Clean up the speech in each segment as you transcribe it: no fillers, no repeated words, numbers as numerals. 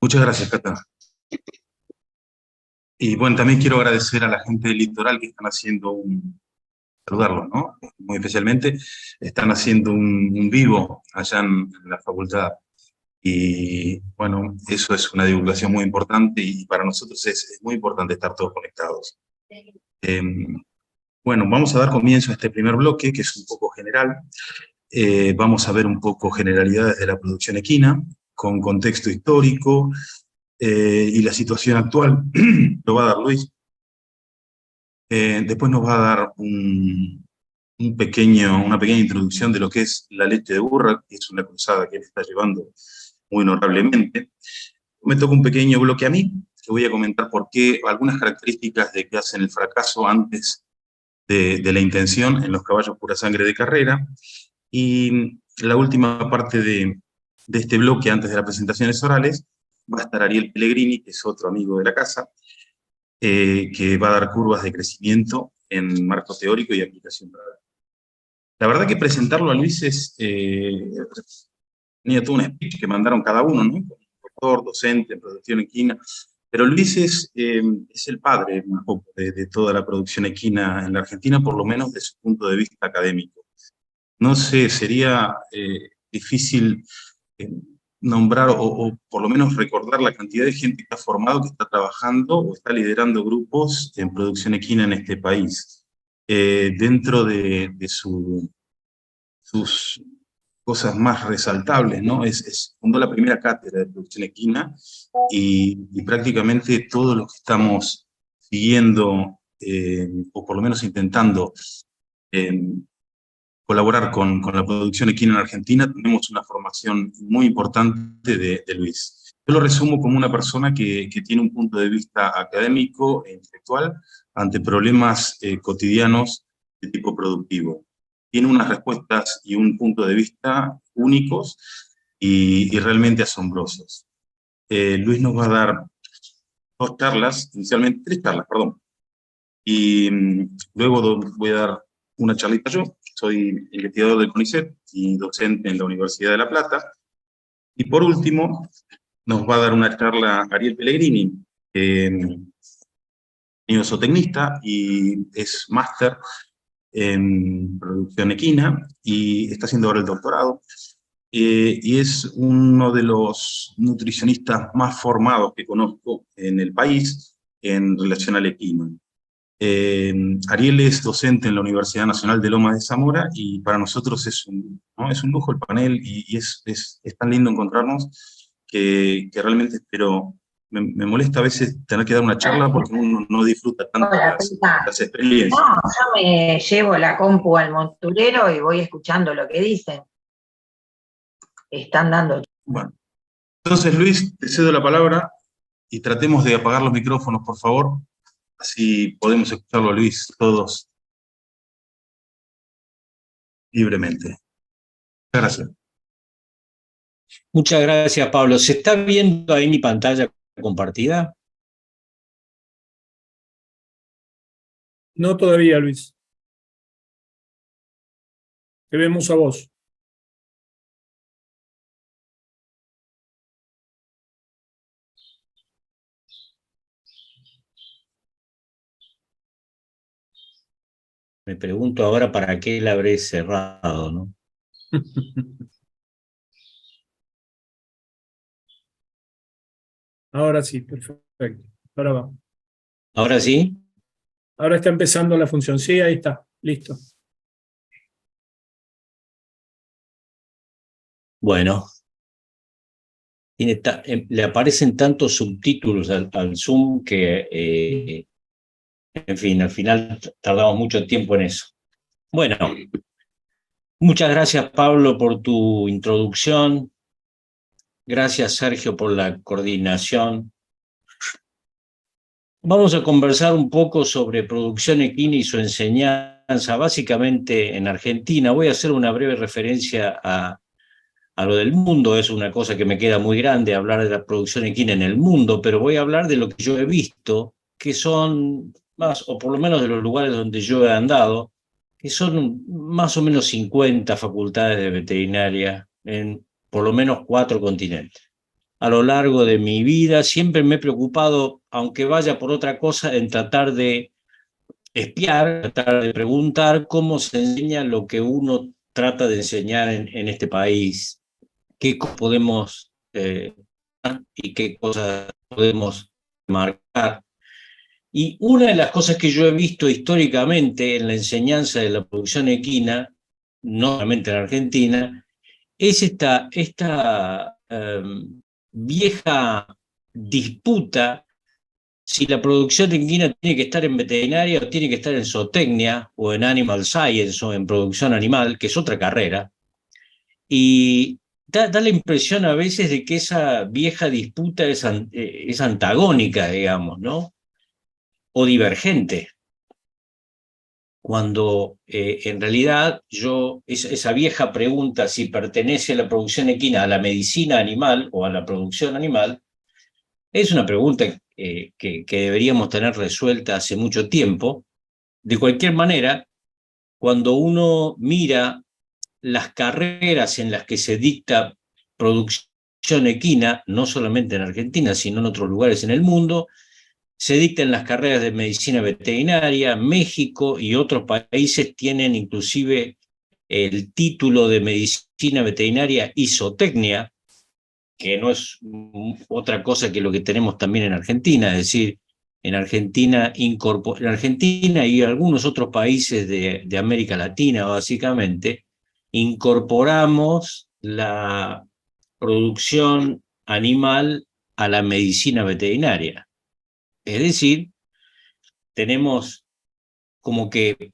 Muchas gracias, Cata. Y bueno, también quiero agradecer a la gente del Litoral que están haciendo saludarlos, ¿no? Muy especialmente, están haciendo un vivo allá en la facultad. Y bueno, eso es una divulgación muy importante y para nosotros es muy importante estar todos conectados. Eh, bueno, vamos a dar comienzo a este primer bloque, que es un poco general. Vamos a ver un poco generalidades de la producción equina, con contexto histórico, y la situación actual. Lo va a dar Luis. Después nos va a dar una pequeña introducción de lo que es la leche de burra, que es una cruzada que él está llevando muy honorablemente. Me toca un pequeño bloque a mí, que voy a comentar por qué, algunas características de que hacen el fracaso antes de la intención en los caballos pura sangre de carrera. Y la última parte de este bloque, antes de las presentaciones orales, va a estar Ariel Pellegrini, que es otro amigo de la casa, que va a dar curvas de crecimiento en marco teórico y aplicación práctica. La verdad que presentarlo a Luis tenía todo un speech que mandaron cada uno, ¿no? Doctor, docente, producción equina, pero Luis es el padre un poco de toda la producción equina en la Argentina, por lo menos desde su punto de vista académico. No sé, sería difícil eh, nombrar o por lo menos recordar la cantidad de gente que ha formado, que está trabajando o está liderando grupos en producción equina en este país. Dentro de sus cosas más resaltables, ¿no? Fundó la primera cátedra de producción equina y prácticamente todos los que estamos siguiendo, o por lo menos intentando colaborar con la producción equina en Argentina, tenemos una formación muy importante de Luis. Yo lo resumo como una persona que tiene un punto de vista académico e intelectual ante problemas cotidianos de tipo productivo. Tiene unas respuestas y un punto de vista únicos y realmente asombrosos. Luis nos va a dar tres charlas, perdón, y luego voy a dar una charlita yo. Soy investigador del CONICET y docente en la Universidad de La Plata. Y por último, nos va a dar una charla Ariel Pellegrini, zootecnista y es máster en producción equina y está haciendo ahora el doctorado. Y es uno de los nutricionistas más formados que conozco en el país en relación al equino. Ariel es docente en la Universidad Nacional de Lomas de Zamora y para nosotros ¿no? Es un lujo el panel y es tan lindo encontrarnos que realmente espero. Me molesta a veces tener que dar una charla porque uno no disfruta tanto las experiencias. No, yo me llevo la compu al monturero y voy escuchando lo que dicen. Están dando. Bueno, entonces Luis, te cedo la palabra y tratemos de apagar los micrófonos, por favor. Así podemos escucharlo a Luis todos libremente. Gracias. Muchas gracias, Pablo. ¿Se está viendo ahí mi pantalla compartida? No todavía, Luis. Te vemos a vos. Me pregunto ahora para qué la habré cerrado, ¿no? Ahora sí, perfecto. Ahora va. ¿Ahora sí? Ahora está empezando la función. Sí, ahí está. Listo. Bueno. Le aparecen tantos subtítulos al Zoom que, en fin, al final tardamos mucho tiempo en eso. Bueno, muchas gracias, Pablo, por tu introducción. Gracias, Sergio, por la coordinación. Vamos a conversar un poco sobre producción equina y su enseñanza, básicamente en Argentina. Voy a hacer una breve referencia a lo del mundo. Es una cosa que me queda muy grande hablar de la producción equina en el mundo, pero voy a hablar de lo que yo he visto, que son más, o por lo menos de los lugares donde yo he andado, que son más o menos 50 facultades de veterinaria en por lo menos 4 continentes. a lo largo de mi vida. Siempre me he preocupado, aunque vaya por otra cosa, en tratar de espiar, tratar de preguntar cómo se enseña lo que uno trata de enseñar en este país, qué cosas podemos y qué cosas podemos marcar. Y una de las cosas que yo he visto históricamente en la enseñanza de la producción equina, no solamente en Argentina, es esta vieja disputa si la producción equina tiene que estar en veterinaria o tiene que estar en zootecnia o en animal science o en producción animal, que es otra carrera. Y da la impresión a veces de que esa vieja disputa es antagónica, digamos, ¿no? O divergente, cuando en realidad esa vieja pregunta si pertenece la producción equina a la medicina animal o a la producción animal, es una pregunta que deberíamos tener resuelta hace mucho tiempo. De cualquier manera, cuando uno mira las carreras en las que se dicta producción equina, no solamente en Argentina, sino en otros lugares en el mundo, se dictan las carreras de medicina veterinaria. México y otros países tienen inclusive el título de medicina veterinaria y zootecnia, que no es otra cosa que lo que tenemos también en Argentina, es decir, en Argentina y algunos otros países de América Latina, básicamente, incorporamos la producción animal a la medicina veterinaria. Es decir, tenemos como que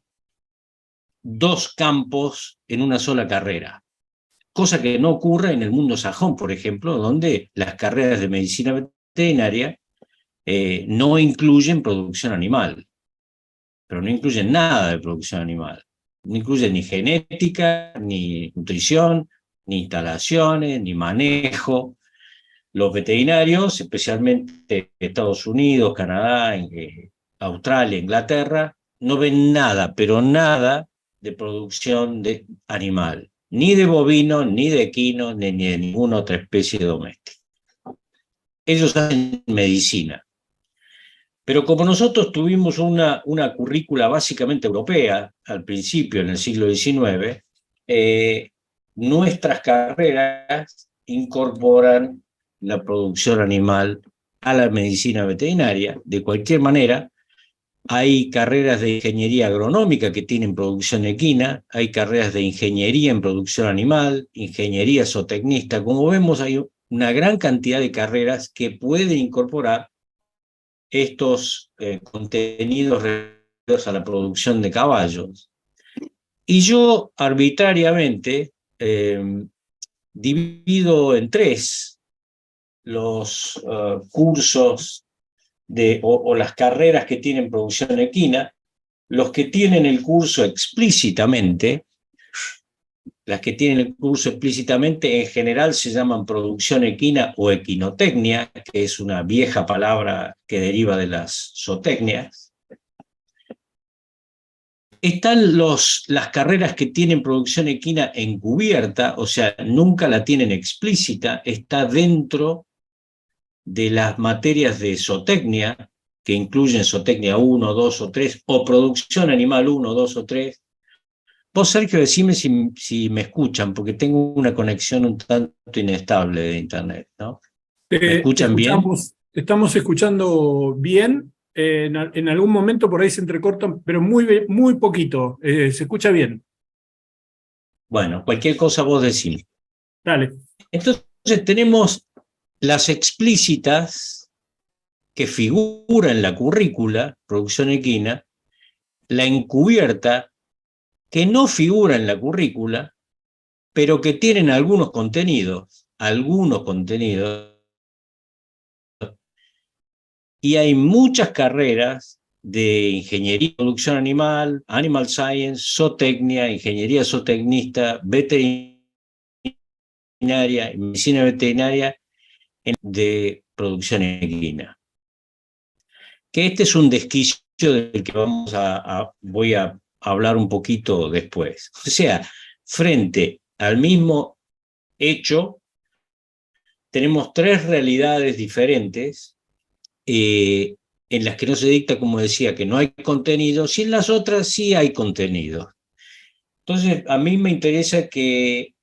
dos campos en una sola carrera, cosa que no ocurre en el mundo sajón, por ejemplo, donde las carreras de medicina veterinaria no incluyen producción animal, pero no incluyen nada de producción animal. No incluyen ni genética, ni nutrición, ni instalaciones, ni manejo. Los veterinarios, especialmente Estados Unidos, Canadá, Australia, Inglaterra, no ven nada, pero nada de producción de animal, ni de bovino, ni de equino, ni de ninguna otra especie doméstica. Ellos hacen medicina. Pero como nosotros tuvimos una currícula básicamente europea al principio, en el siglo XIX, nuestras carreras incorporan la producción animal a la medicina veterinaria. De cualquier manera, hay carreras de ingeniería agronómica que tienen producción equina, hay carreras de ingeniería en producción animal, ingeniería zootecnista. Como vemos, hay una gran cantidad de carreras que pueden incorporar estos contenidos relativos a la producción de caballos. Y yo arbitrariamente divido en tres los cursos o las carreras que tienen producción equina. Los que tienen el curso explícitamente, las que tienen el curso explícitamente en general se llaman producción equina o equinotecnia, que es una vieja palabra que deriva de las zootecnias. Están las carreras que tienen producción equina encubierta, o sea, nunca la tienen explícita, está dentro de las materias de zootecnia, que incluyen zootecnia 1, 2 o 3, o producción animal 1, 2 o 3. Vos, Sergio, decime si me escuchan, porque tengo una conexión un tanto inestable de internet, ¿no? ¿Me escuchan bien? Te estamos escuchando bien. En algún momento por ahí se entrecortan, pero muy poquito. Se escucha bien. Bueno, cualquier cosa vos decís. Dale. Entonces tenemos las explícitas que figuran en la currícula, producción equina, la encubierta que no figura en la currícula, pero que tienen algunos contenidos, y hay muchas carreras de ingeniería, producción animal, animal science, zootecnia, ingeniería zootecnista, veterinaria, medicina veterinaria, de producción equina. Que este es un desquicio del que voy a hablar un poquito después. O sea, frente al mismo hecho, tenemos tres realidades diferentes en las que no se dicta, como decía, que no hay contenido, y en las otras sí hay contenido. Entonces, a mí me interesa que,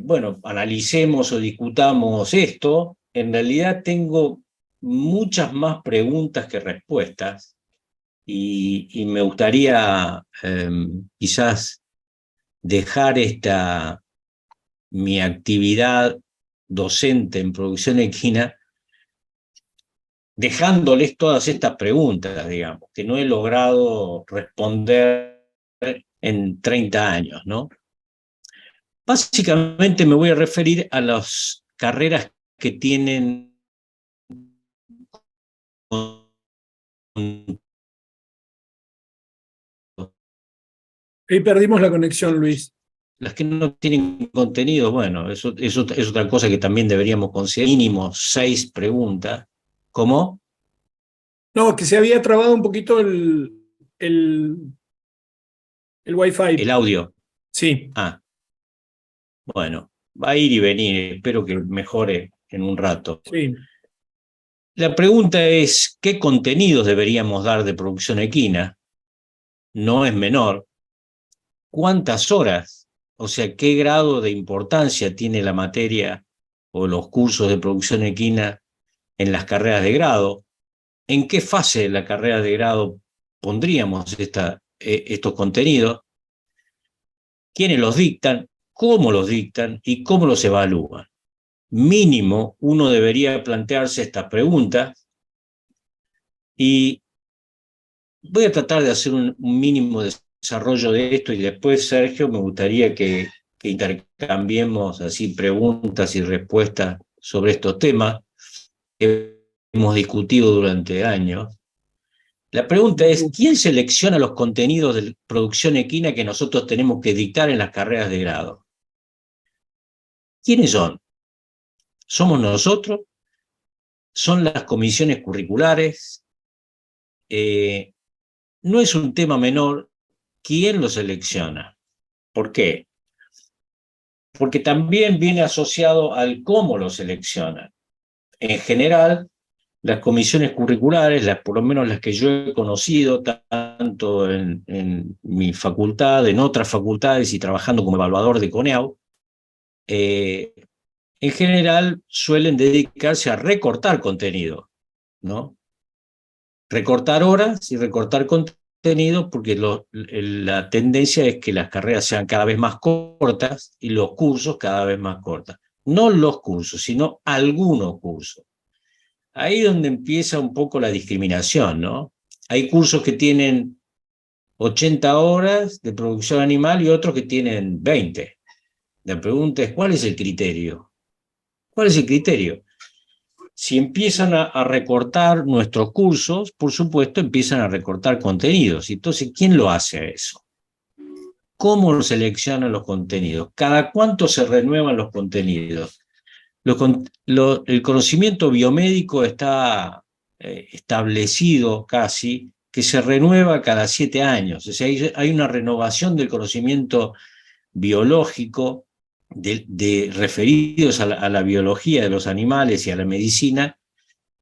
bueno, analicemos o discutamos esto. En realidad tengo muchas más preguntas que respuestas y me gustaría quizás dejar mi actividad docente en producción equina dejándoles todas estas preguntas, digamos, que no he logrado responder en 30 años, ¿no? Básicamente me voy a referir a las carreras que tienen Ahí perdimos la conexión, Luis. las que no tienen contenido. Bueno, eso es otra cosa que también deberíamos considerar. Mínimo 6 preguntas. ¿Cómo? No, que se había trabado un poquito el Wi-Fi. El audio. Sí. Ah, bueno, va a ir y venir. Espero que mejore en un rato. Sí. La pregunta es, ¿qué contenidos deberíamos dar de producción equina? No es menor. ¿Cuántas horas? O sea, ¿qué grado de importancia tiene la materia o los cursos de producción equina en las carreras de grado? ¿En qué fase de la carrera de grado pondríamos estos contenidos? ¿Quiénes los dictan? ¿Cómo los dictan? ¿Y cómo los evalúan? Mínimo, uno debería plantearse estas preguntas y voy a tratar de hacer un mínimo desarrollo de esto y después, Sergio, me gustaría que intercambiemos así preguntas y respuestas sobre estos temas que hemos discutido durante años. La pregunta es, ¿quién selecciona los contenidos de producción equina que nosotros tenemos que dictar en las carreras de grado? ¿Quiénes son? ¿Somos nosotros? ¿Son las comisiones curriculares? No es un tema menor quién lo selecciona. ¿Por qué? Porque también viene asociado al cómo lo seleccionan. En general, las comisiones curriculares, por lo menos las que yo he conocido, tanto en mi facultad, en otras facultades y trabajando como evaluador de CONEAU, en general suelen dedicarse a recortar contenido, ¿no? Recortar horas y recortar contenido porque la tendencia es que las carreras sean cada vez más cortas y los cursos cada vez más cortos. No los cursos, sino algunos cursos. Ahí es donde empieza un poco la discriminación, ¿no? Hay cursos que tienen 80 horas de producción animal y otros que tienen 20. La pregunta es, ¿cuál es el criterio? ¿Cuál es el criterio? Si empiezan a recortar nuestros cursos, por supuesto, empiezan a recortar contenidos. Entonces, ¿quién lo hace eso? ¿Cómo seleccionan los contenidos? ¿Cada cuánto se renuevan los contenidos? El conocimiento biomédico está establecido casi que se renueva cada 7 años. O sea, hay una renovación del conocimiento biológico referidos a la biología de los animales y a la medicina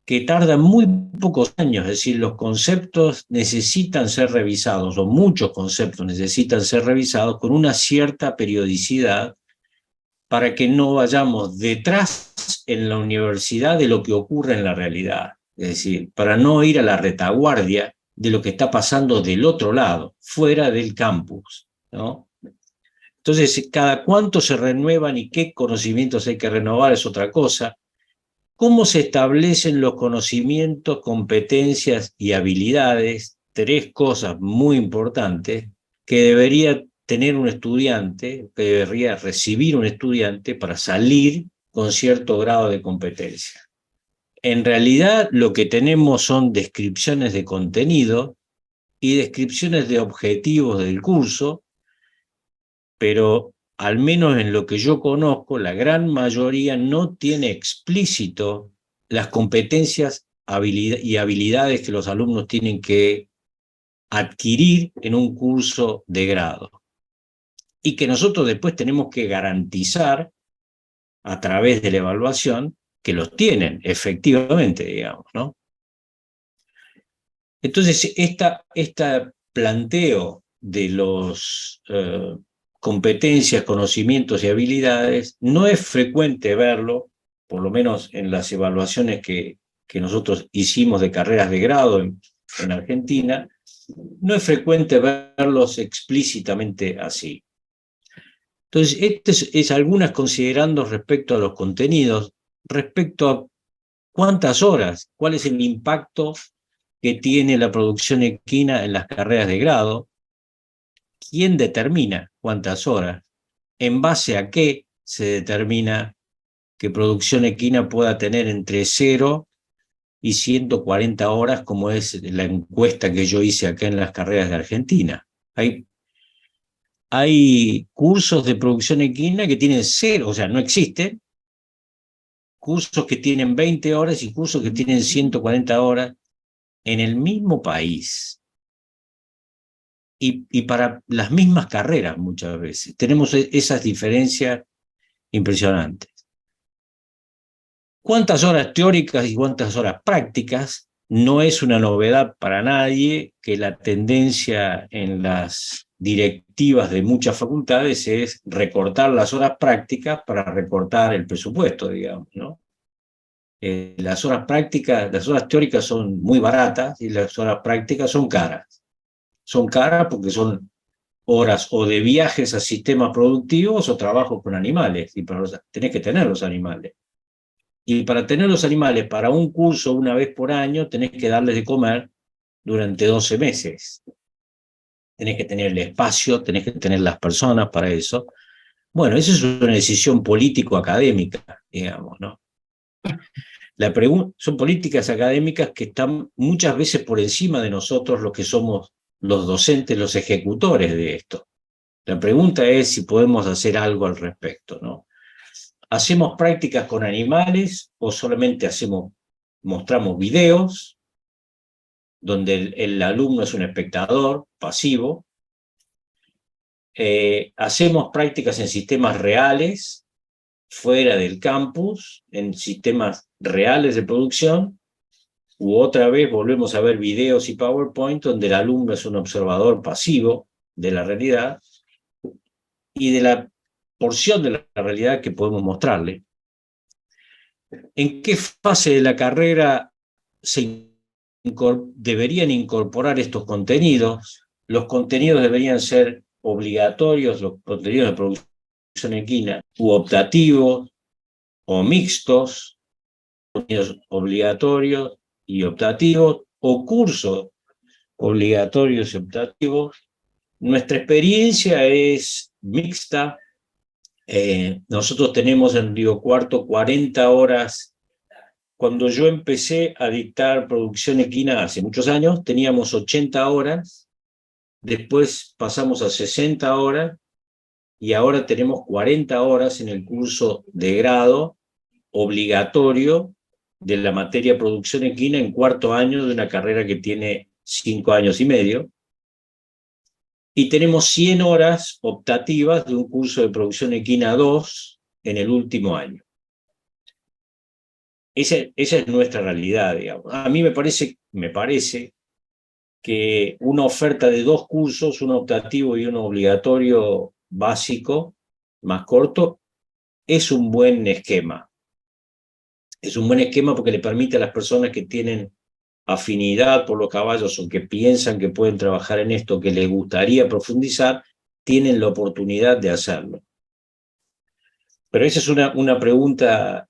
que tarda muy pocos años, es decir, los conceptos necesitan ser revisados, o muchos conceptos necesitan ser revisados con una cierta periodicidad para que no vayamos detrás en la universidad de lo que ocurre en la realidad, es decir, para no ir a la retaguardia de lo que está pasando del otro lado, fuera del campus, ¿no? Entonces, cada cuánto se renuevan y qué conocimientos hay que renovar es otra cosa. ¿Cómo se establecen los conocimientos, competencias y habilidades? 3 cosas muy importantes que debería tener un estudiante, que debería recibir un estudiante para salir con cierto grado de competencia. En realidad, lo que tenemos son descripciones de contenido y descripciones de objetivos del curso, pero al menos en lo que yo conozco, la gran mayoría no tiene explícito las competencias y habilidades que los alumnos tienen que adquirir en un curso de grado. Y que nosotros después tenemos que garantizar, a través de la evaluación, que los tienen, efectivamente, digamos, ¿no? Entonces, este planteo de los competencias, conocimientos y habilidades no es frecuente verlo, por lo menos en las evaluaciones que nosotros hicimos de carreras de grado en Argentina, no es frecuente verlos explícitamente así. Entonces, es algunas considerando respecto a los contenidos, respecto a cuántas horas, cuál es el impacto que tiene la producción equina en las carreras de grado, quién determina cuántas horas, en base a qué se determina que producción equina pueda tener entre 0 y 140 horas, como es la encuesta que yo hice acá en las carreras de Argentina. Hay cursos de producción equina que tienen 0, o sea, no existen, cursos que tienen 20 horas y cursos que tienen 140 horas en el mismo país. Y para las mismas carreras muchas veces. Tenemos esas diferencias impresionantes. ¿Cuántas horas teóricas y cuántas horas prácticas? No es una novedad para nadie que la tendencia en las directivas de muchas facultades es recortar las horas prácticas para recortar el presupuesto, digamos, ¿no? Las horas prácticas, las horas teóricas son muy baratas y las horas prácticas son caras. Son caras porque son horas o de viajes a sistemas productivos o trabajos con animales, y tenés que tener los animales. Y para tener los animales, para un curso una vez por año, tenés que darles de comer durante 12 meses. Tenés que tener el espacio, tenés que tener las personas para eso. Bueno, esa es una decisión político-académica, digamos, ¿no? Son políticas académicas que están muchas veces por encima de nosotros, los que somos los docentes, los ejecutores de esto. La pregunta es si podemos hacer algo al respecto, ¿no? ¿Hacemos prácticas con animales o solamente mostramos videos donde el alumno es un espectador pasivo? ¿Hacemos prácticas en sistemas reales, fuera del campus, en sistemas reales de producción? ¿U otra vez volvemos a ver videos y PowerPoint donde el alumno es un observador pasivo de la realidad y de la porción de la realidad que podemos mostrarle? ¿En qué fase de la carrera deberían incorporar estos contenidos? Los contenidos deberían ser obligatorios, los contenidos de producción equina, u optativos, o mixtos, contenidos obligatorios y optativos, o cursos obligatorios y optativos. Nuestra experiencia es mixta. Nosotros tenemos en Río Cuarto 40 horas. Cuando yo empecé a dictar producción equina hace muchos años, teníamos 80 horas, después pasamos a 60 horas y ahora tenemos 40 horas en el curso de grado obligatorio de la materia producción equina en cuarto año de una carrera que tiene 5 años y medio. Y tenemos 100 horas optativas de un curso de producción equina 2 en el último año. Esa es nuestra realidad, digamos. A mí me parece que una oferta de 2 cursos, uno optativo y uno obligatorio básico, más corto, es un buen esquema. Es un buen esquema porque le permite a las personas que tienen afinidad por los caballos o que piensan que pueden trabajar en esto, que les gustaría profundizar, tienen la oportunidad de hacerlo. Pero esa es una pregunta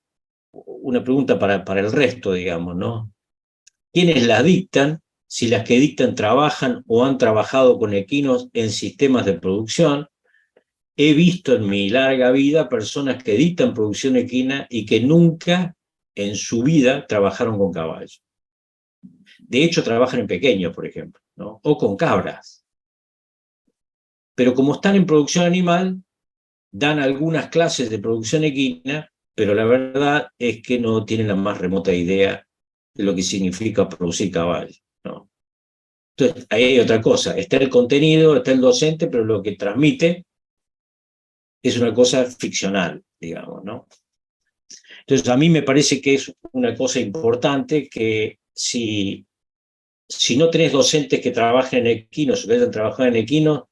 para el resto, digamos, ¿no? ¿Quiénes las dictan? Si las que dictan trabajan o han trabajado con equinos en sistemas de producción. He visto en mi larga vida personas que dictan producción equina y que nunca en su vida trabajaron con caballos. De hecho, trabajan en pequeños, por ejemplo, ¿no? O con cabras. Pero como están en producción animal, dan algunas clases de producción equina, pero la verdad es que no tienen la más remota idea de lo que significa producir caballos, ¿no? Entonces, ahí hay otra cosa. Está el contenido, está el docente, pero lo que transmite es una cosa ficcional, digamos, ¿no? Entonces, a mí me parece que es una cosa importante que si no tenés docentes que trabajen en equinos, o que hayan trabajado en equinos,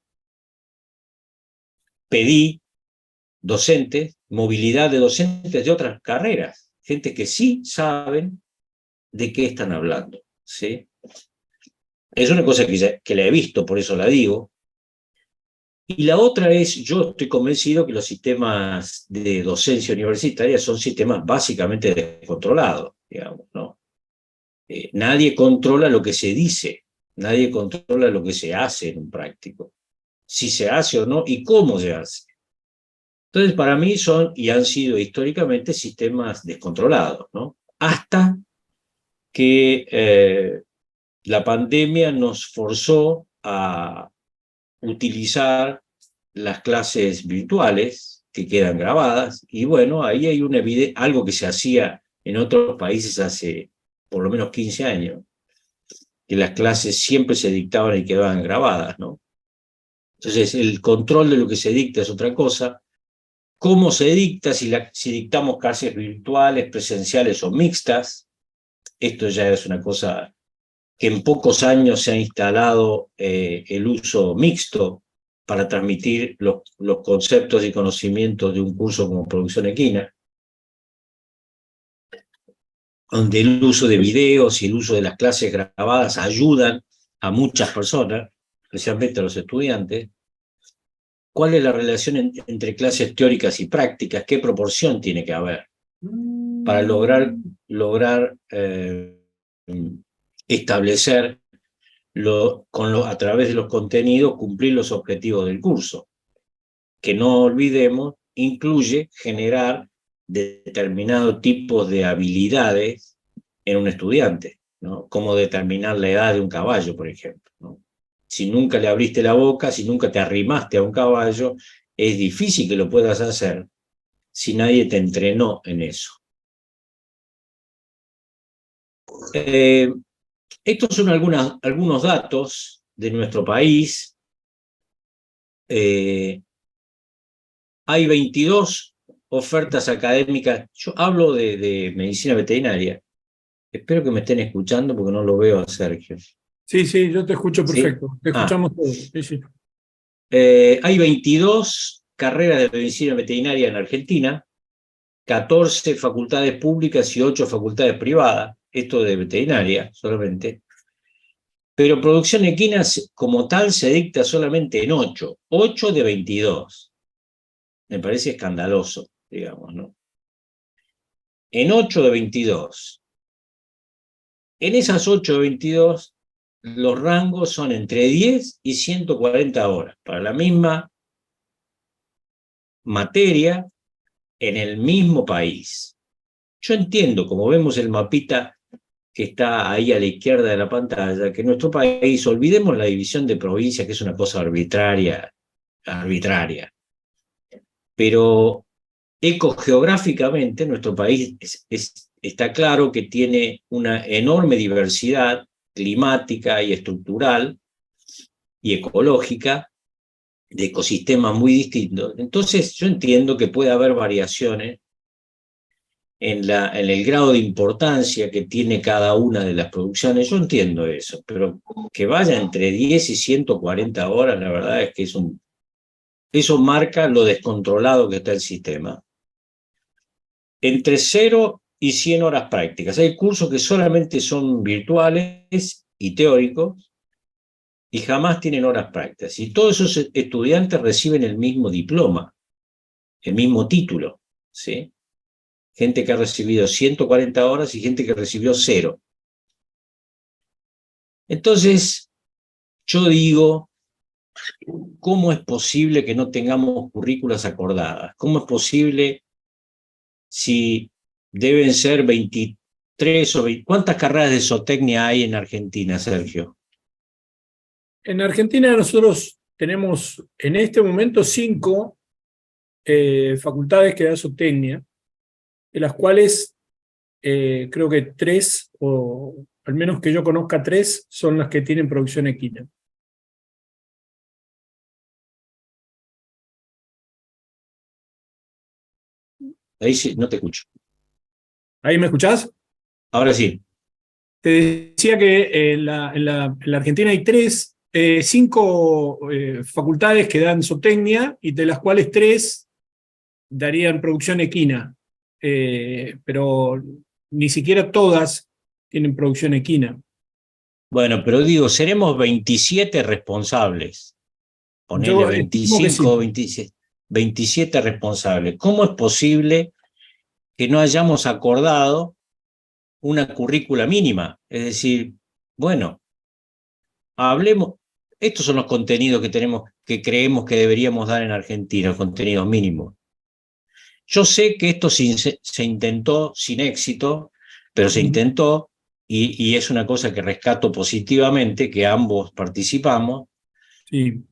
pedí docentes, movilidad de docentes de otras carreras, gente que sí saben de qué están hablando, ¿sí? Es una cosa que la he visto, por eso la digo. Y la otra es, yo estoy convencido que los sistemas de docencia universitaria son sistemas básicamente descontrolados, digamos, ¿no? Nadie controla lo que se dice, nadie controla lo que se hace en un práctico, si se hace o no y cómo se hace. Entonces, para mí son y han sido históricamente sistemas descontrolados, ¿no? Hasta que la pandemia nos forzó a utilizar las clases virtuales que quedan grabadas, y bueno, ahí hay algo que se hacía en otros países hace por lo menos 15 años, que las clases siempre se dictaban y quedaban grabadas, ¿no? Entonces, el control de lo que se dicta es otra cosa. ¿Cómo se dicta? Si dictamos clases virtuales, presenciales o mixtas, esto ya es una cosa que en pocos años se ha instalado el uso mixto para transmitir los conceptos y conocimientos de un curso como producción equina, donde el uso de videos y el uso de las clases grabadas ayudan a muchas personas, especialmente a los estudiantes. ¿Cuál es la relación entre clases teóricas y prácticas? ¿Qué proporción tiene que haber para lograr establecer a través de los contenidos, cumplir los objetivos del curso? Que no olvidemos, incluye generar determinados tipos de habilidades en un estudiante, ¿no? Como determinar la edad de un caballo, por ejemplo, ¿no? Si nunca le abriste la boca, si nunca te arrimaste a un caballo, es difícil que lo puedas hacer si nadie te entrenó en eso. Estos son algunos datos de nuestro país. Hay 22 ofertas académicas. Yo hablo de medicina veterinaria. Espero que me estén escuchando porque no lo veo a Sergio. Sí, sí, yo te escucho ¿Sí? perfecto. Te escuchamos todos. Sí, sí. Hay 22 carreras de medicina veterinaria en Argentina, 14 facultades públicas y 8 facultades privadas, esto de veterinaria solamente, pero producción equina como tal se dicta solamente en 8 de 22. Me parece escandaloso, digamos, ¿no? En 8 de 22. En esas 8 de 22, los rangos son entre 10 y 140 horas, para la misma materia en el mismo país. Yo entiendo, como vemos el mapita que está ahí a la izquierda de la pantalla, que nuestro país, olvidemos la división de provincias, que es una cosa arbitraria, pero ecogeográficamente nuestro país está claro que tiene una enorme diversidad climática y estructural y ecológica, de ecosistemas muy distintos. Entonces yo entiendo que puede haber variaciones en el grado de importancia que tiene cada una de las producciones. Yo entiendo eso, pero que vaya entre 10 y 140 horas, la verdad es que eso marca lo descontrolado que está el sistema. Entre 0 y 100 horas prácticas. Hay cursos que solamente son virtuales y teóricos y jamás tienen horas prácticas. Y todos esos estudiantes reciben el mismo diploma, el mismo título, ¿sí? Gente que ha recibido 140 horas y gente que recibió 0. Entonces, yo digo, ¿cómo es posible que no tengamos currículas acordadas? ¿Cómo es posible si deben ser 23 o 20? ¿Cuántas carreras de zootecnia hay en Argentina, Sergio? En Argentina nosotros tenemos en este momento 5 facultades que da zootecnia, de las cuales creo que 3, o al menos que yo conozca 3, son las que tienen producción equina. Ahí sí, no te escucho. ¿Ahí me escuchás? Ahora sí. Te decía que en la Argentina hay cinco facultades que dan zootecnia y de las cuales 3 darían producción equina, pero ni siquiera todas tienen producción equina. Bueno, pero digo, seremos 27 responsables. Ponele Yo estimo que 25, sí. 27 responsables. ¿Cómo es posible que no hayamos acordado una currícula mínima? Es decir, bueno, hablemos, estos son los contenidos que creemos que deberíamos dar en Argentina, los contenidos mínimos. Yo sé que esto se intentó sin éxito, pero se intentó y es una cosa que rescato positivamente, que ambos participamos, Sí.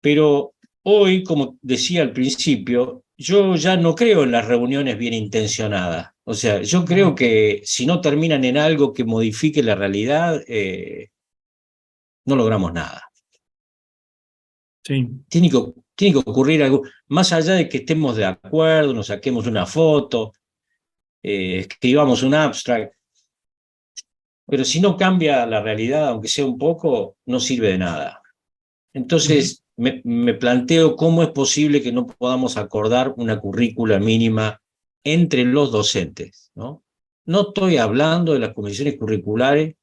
pero hoy, como decía al principio, yo ya no creo en las reuniones bien intencionadas. O sea, yo creo que si no terminan en algo que modifique la realidad, no logramos nada. Sí. Tiene que ocurrir algo, más allá de que estemos de acuerdo, nos saquemos una foto, escribamos un abstract, pero si no cambia la realidad, aunque sea un poco, no sirve de nada. Entonces, me planteo cómo es posible que no podamos acordar una currícula mínima entre los docentes, ¿no? No estoy hablando de las comisiones curriculares,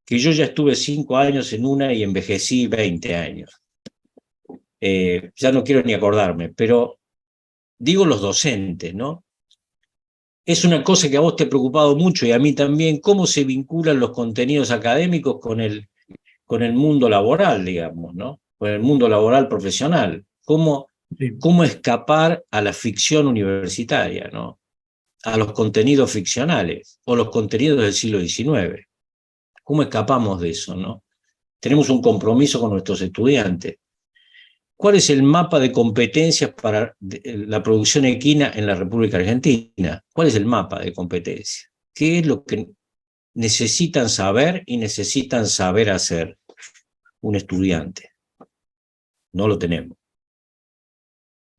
que yo ya estuve 5 años en una y envejecí 20 años. Ya no quiero ni acordarme, pero digo los docentes, ¿no? Es una cosa que a vos te ha preocupado mucho y a mí también, cómo se vinculan los contenidos académicos con el mundo laboral, digamos, ¿no? Con el mundo laboral profesional. Sí. Cómo escapar a la ficción universitaria, ¿no? A los contenidos ficcionales o los contenidos del siglo XIX. ¿Cómo escapamos de eso, no? Tenemos un compromiso con nuestros estudiantes. ¿Cuál es el mapa de competencias para la producción equina en la República Argentina? ¿Cuál es el mapa de competencias? ¿Qué es lo que necesitan saber y necesitan saber hacer un estudiante? No lo tenemos.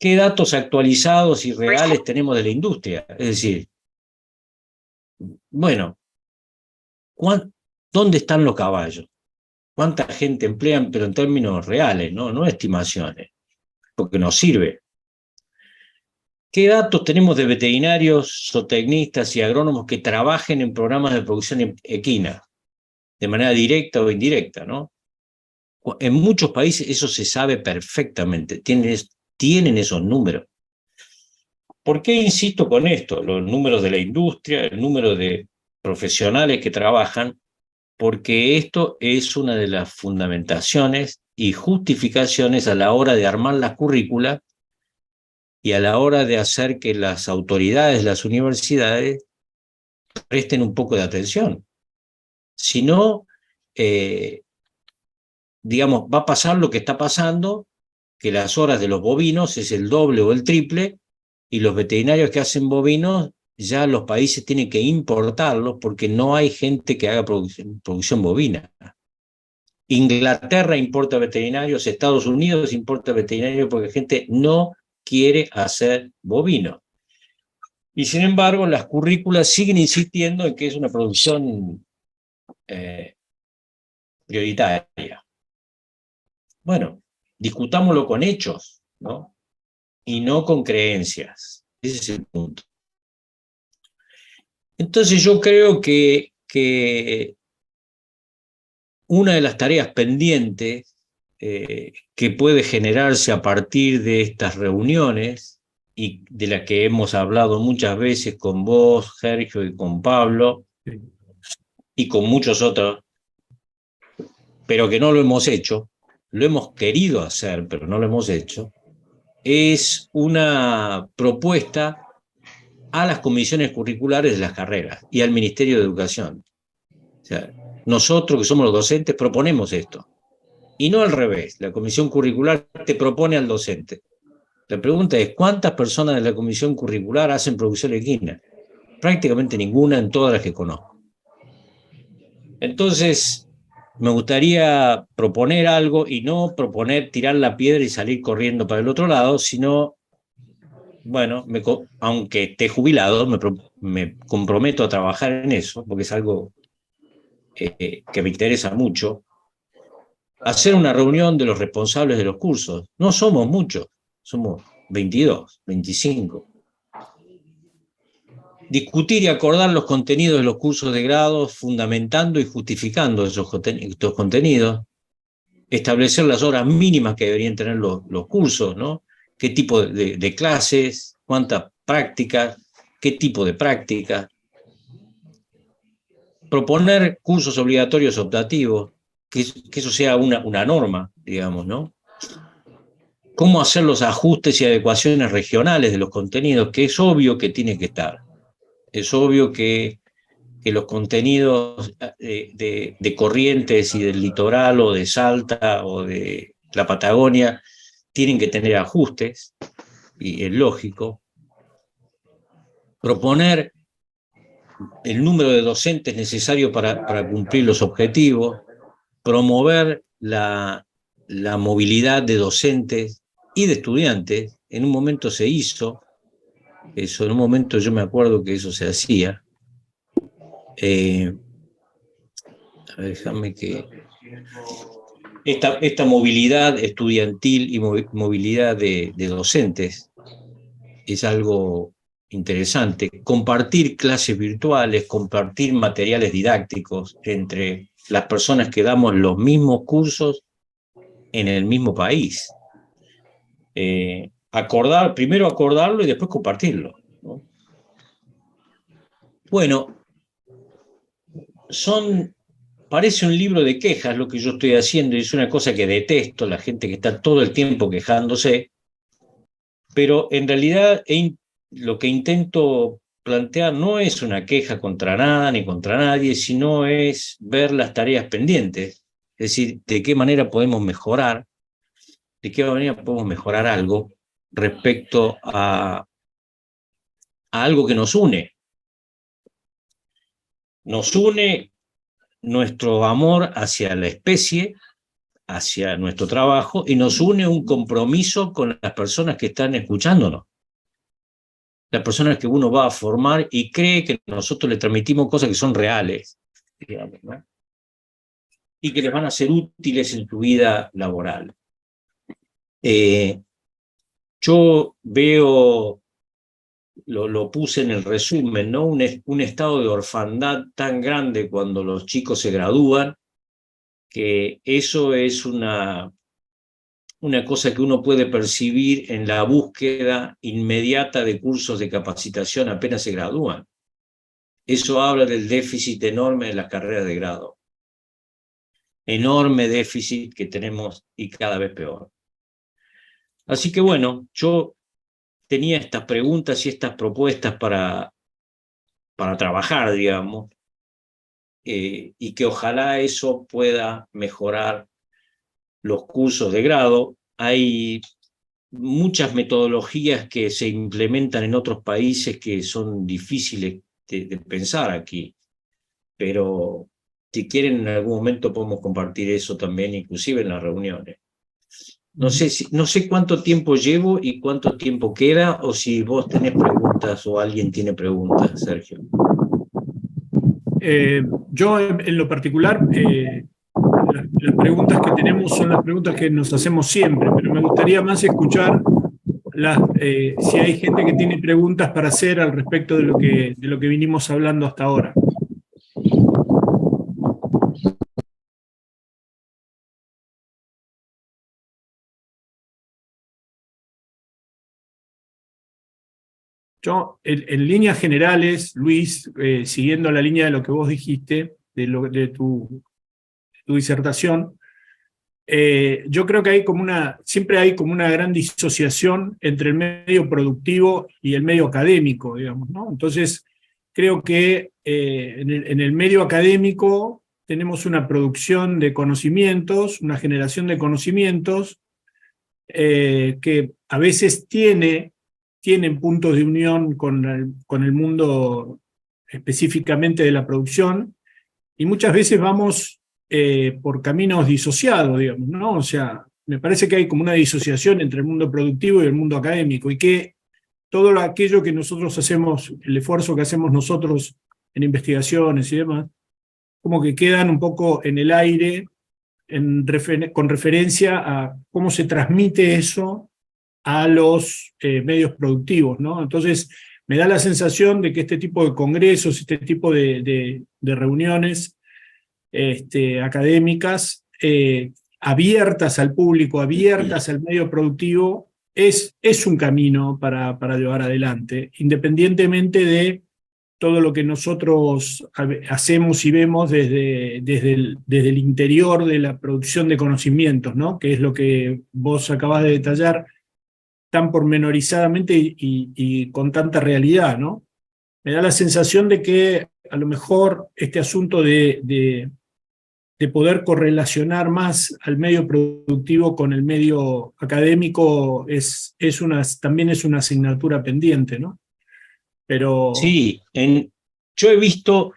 ¿Qué datos actualizados y reales tenemos de la industria? Es decir, bueno, ¿dónde están los caballos? ¿Cuánta gente emplean, pero en términos reales, no estimaciones? Porque nos sirve. ¿Qué datos tenemos de veterinarios, zootecnistas y agrónomos que trabajen en programas de producción equina, de manera directa o indirecta, ¿no? En muchos países eso se sabe perfectamente, tienen esos números. ¿Por qué insisto con esto? Los números de la industria, el número de profesionales que trabajan, porque esto es una de las fundamentaciones y justificaciones a la hora de armar las currículas y a la hora de hacer que las autoridades, las universidades, presten un poco de atención. Si no, digamos, va a pasar lo que está pasando, que las horas de los bovinos es el doble o el triple, y los veterinarios que hacen bovinos, ya los países tienen que importarlos porque no hay gente que haga producción bovina. Inglaterra importa veterinarios, Estados Unidos importa veterinarios porque la gente no quiere hacer bovino. Y sin embargo, las currículas siguen insistiendo en que es una producción prioritaria. Bueno, discutámoslo con hechos, ¿no? Y no con creencias. Ese es el punto. Entonces yo creo que una de las tareas pendientes que puede generarse a partir de estas reuniones y de las que hemos hablado muchas veces con vos, Sergio, y con Pablo, y con muchos otros, pero que no lo hemos hecho, lo hemos querido hacer, pero no lo hemos hecho, es una propuesta a las comisiones curriculares de las carreras y al Ministerio de Educación. O sea, nosotros que somos los docentes proponemos esto. Y no al revés, la comisión curricular te propone al docente. La pregunta es, ¿cuántas personas de la comisión curricular hacen producción equina? Prácticamente ninguna en todas las que conozco. Entonces, me gustaría proponer algo y no proponer tirar la piedra y salir corriendo para el otro lado, sino bueno, aunque esté jubilado, me comprometo a trabajar en eso, porque es algo que me interesa mucho. Hacer una reunión de los responsables de los cursos. No somos muchos, somos 22, 25. Discutir y acordar los contenidos de los cursos de grado, fundamentando y justificando estos contenidos. Establecer las horas mínimas que deberían tener los cursos, ¿no? Qué tipo de clases, cuántas prácticas, qué tipo de prácticas. Proponer cursos obligatorios optativos, que eso sea una norma, digamos, ¿no? Cómo hacer los ajustes y adecuaciones regionales de los contenidos, que es obvio que tiene que estar. Es obvio que los contenidos de Corrientes y del litoral o de Salta o de la Patagonia tienen que tener ajustes, y es lógico. Proponer el número de docentes necesario para cumplir los objetivos, promover la movilidad de docentes y de estudiantes. En un momento se hizo eso, en un momento yo me acuerdo que eso se hacía. Déjame que... Esta movilidad estudiantil y movilidad de docentes es algo interesante. Compartir clases virtuales, compartir materiales didácticos entre las personas que damos los mismos cursos en el mismo país. Primero acordarlo y después compartirlo, ¿no? Bueno, parece un libro de quejas lo que yo estoy haciendo, y es una cosa que detesto, la gente que está todo el tiempo quejándose, pero en realidad lo que intento plantear no es una queja contra nada ni contra nadie, sino es ver las tareas pendientes, es decir, de qué manera podemos mejorar, algo respecto a algo que nos une. Nos une nuestro amor hacia la especie, hacia nuestro trabajo, y nos une un compromiso con las personas que están escuchándonos, las personas que uno va a formar y cree que nosotros le transmitimos cosas que son reales, digamos, ¿no? Y que les van a ser útiles en su vida laboral. Yo veo, lo puse en el resumen, ¿no? Un estado de orfandad tan grande cuando los chicos se gradúan, que eso es una cosa que uno puede percibir en la búsqueda inmediata de cursos de capacitación apenas se gradúan. Eso habla del déficit enorme de las carreras de grado. Enorme déficit que tenemos y cada vez peor. Así que bueno, yo tenía estas preguntas y estas propuestas para trabajar, digamos, y que ojalá eso pueda mejorar los cursos de grado. Hay muchas metodologías que se implementan en otros países que son difíciles de pensar aquí, pero si quieren en algún momento podemos compartir eso también, inclusive en las reuniones. No sé cuánto tiempo llevo y cuánto tiempo queda, o si vos tenés preguntas o alguien tiene preguntas, Sergio. Yo en lo particular, las preguntas que tenemos son las preguntas que nos hacemos siempre, pero me gustaría más escuchar si hay gente que tiene preguntas para hacer al respecto de lo que vinimos hablando hasta ahora. Yo, en líneas generales, Luis, siguiendo la línea de lo que vos dijiste, de tu disertación, yo creo que siempre hay como una gran disociación entre el medio productivo y el medio académico, digamos, ¿no? Entonces, creo que en el medio académico tenemos una producción de conocimientos, una generación de conocimientos que a veces tienen puntos de unión con el mundo específicamente de la producción, y muchas veces vamos por caminos disociados, digamos, ¿no? O sea, me parece que hay como una disociación entre el mundo productivo y el mundo académico, y que todo aquello que nosotros hacemos, el esfuerzo que hacemos nosotros en investigaciones y demás, como que quedan un poco en el aire con referencia a cómo se transmite eso a los medios productivos, ¿no? Entonces, me da la sensación de que este tipo de congresos, este tipo de reuniones académicas, abiertas al público, abiertas al medio productivo, es un camino para llevar adelante, independientemente de todo lo que nosotros hacemos y vemos desde el interior de la producción de conocimientos, ¿no? Que es lo que vos acabás de detallar tan pormenorizadamente y con tanta realidad, ¿no? Me da la sensación de que a lo mejor este asunto de poder correlacionar más al medio productivo con el medio académico también es una asignatura pendiente, ¿no? Pero... Sí, yo he visto,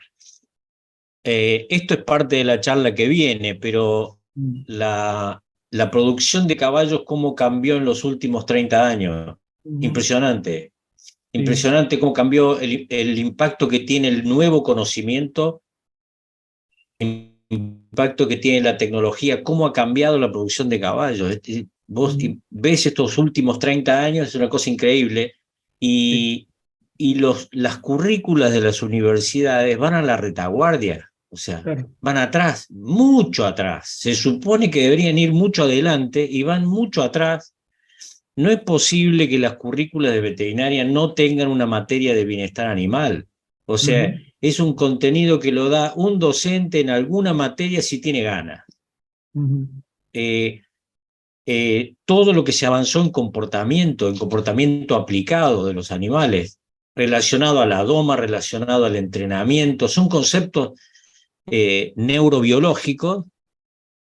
esto es parte de la charla que viene, pero la producción de caballos, cómo cambió en los últimos 30 años. Impresionante. Impresionante cómo cambió el impacto que tiene el nuevo conocimiento, el impacto que tiene la tecnología, cómo ha cambiado la producción de caballos. Vos ves estos últimos 30 años, es una cosa increíble. Y las currículas de las universidades van a la retaguardia, o sea, claro, van atrás, mucho atrás. Se supone que deberían ir mucho adelante y van mucho atrás. No es posible que las currículas de veterinaria no tengan una materia de bienestar animal. O sea, es un contenido que lo da un docente en alguna materia si tiene ganas. Todo lo que se avanzó en comportamiento aplicado de los animales, relacionado a la doma, relacionado al entrenamiento, son conceptos neurobiológicos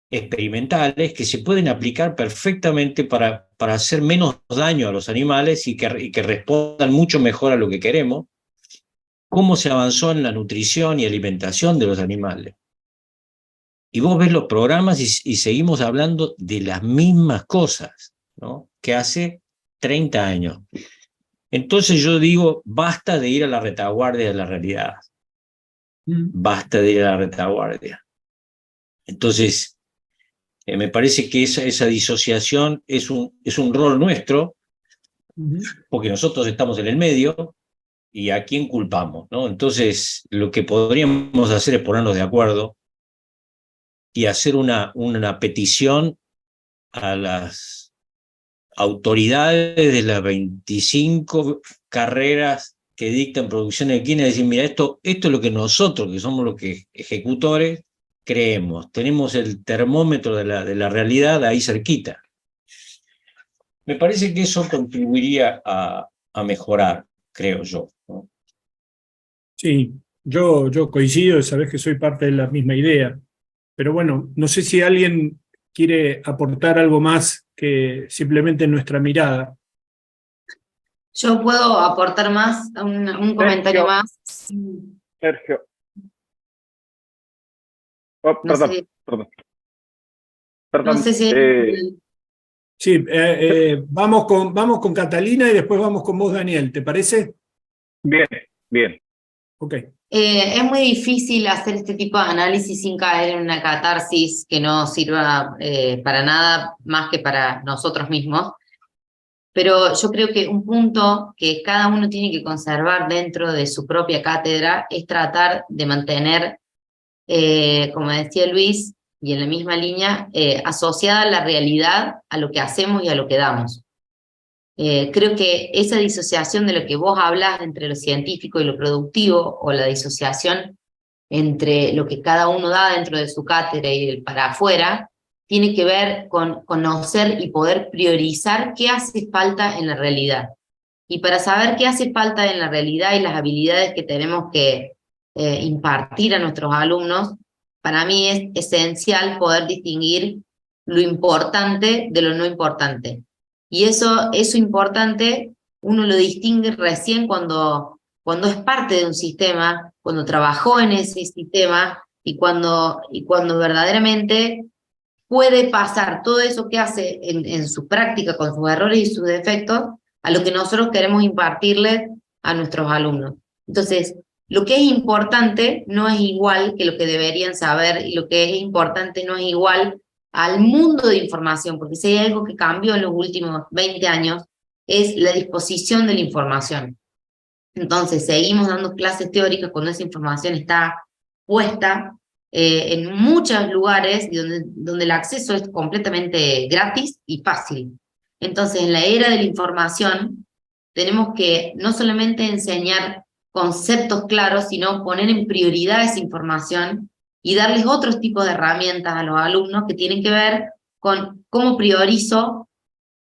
experimentales que se pueden aplicar perfectamente para hacer menos daño a los animales y que respondan mucho mejor a lo que queremos. Cómo se avanzó en la nutrición y alimentación de los animales. Y vos ves los programas y seguimos hablando de las mismas cosas, ¿no? Que hace 30 años. Entonces yo digo, basta de ir a la retaguardia de la realidad. Basta de ir a la retaguardia. Entonces, me parece que esa disociación es un rol nuestro, porque nosotros estamos en el medio, y a quién culpamos, ¿no? Entonces, lo que podríamos hacer es ponernos de acuerdo y hacer una petición a las autoridades de las 25 carreras que dictan producción equina, decir, mira, esto es lo que nosotros, que somos los que ejecutores, creemos. Tenemos el termómetro de la realidad ahí cerquita. Me parece que eso contribuiría a mejorar, creo yo, ¿no? Sí, yo coincido, sabés que soy parte de la misma idea. Pero bueno, no sé si alguien quiere aportar algo más que simplemente nuestra mirada. Yo puedo aportar más, un comentario más. Sergio. Oh, No perdón, sé. perdón. No sé si... Sí, vamos con Catalina y después vamos con vos, Daniel, ¿te parece? Bien, bien. Ok. Es muy difícil hacer este tipo de análisis sin caer en una catarsis que no sirva para nada más que para nosotros mismos. Pero yo creo que un punto que cada uno tiene que conservar dentro de su propia cátedra es tratar de mantener, como decía Luis, y en la misma línea, asociada la realidad a lo que hacemos y a lo que damos. Creo que esa disociación de lo que vos hablas entre lo científico y lo productivo, o la disociación entre lo que cada uno da dentro de su cátedra y el para afuera, tiene que ver con conocer y poder priorizar qué hace falta en la realidad. Y para saber qué hace falta en la realidad y las habilidades que tenemos que impartir a nuestros alumnos, para mí es esencial poder distinguir lo importante de lo no importante. Y eso importante uno lo distingue recién cuando es parte de un sistema, cuando trabajó en ese sistema y cuando verdaderamente puede pasar todo eso que hace en su práctica con sus errores y sus defectos a lo que nosotros queremos impartirles a nuestros alumnos. Entonces, lo que es importante no es igual que lo que deberían saber, y lo que es importante no es igual al mundo de información, porque si hay algo que cambió en los últimos 20 años, es la disposición de la información. Entonces, seguimos dando clases teóricas cuando esa información está puesta en muchos lugares y donde el acceso es completamente gratis y fácil. Entonces, en la era de la información, tenemos que no solamente enseñar conceptos claros, sino poner en prioridad esa información y darles otros tipos de herramientas a los alumnos que tienen que ver con cómo priorizo,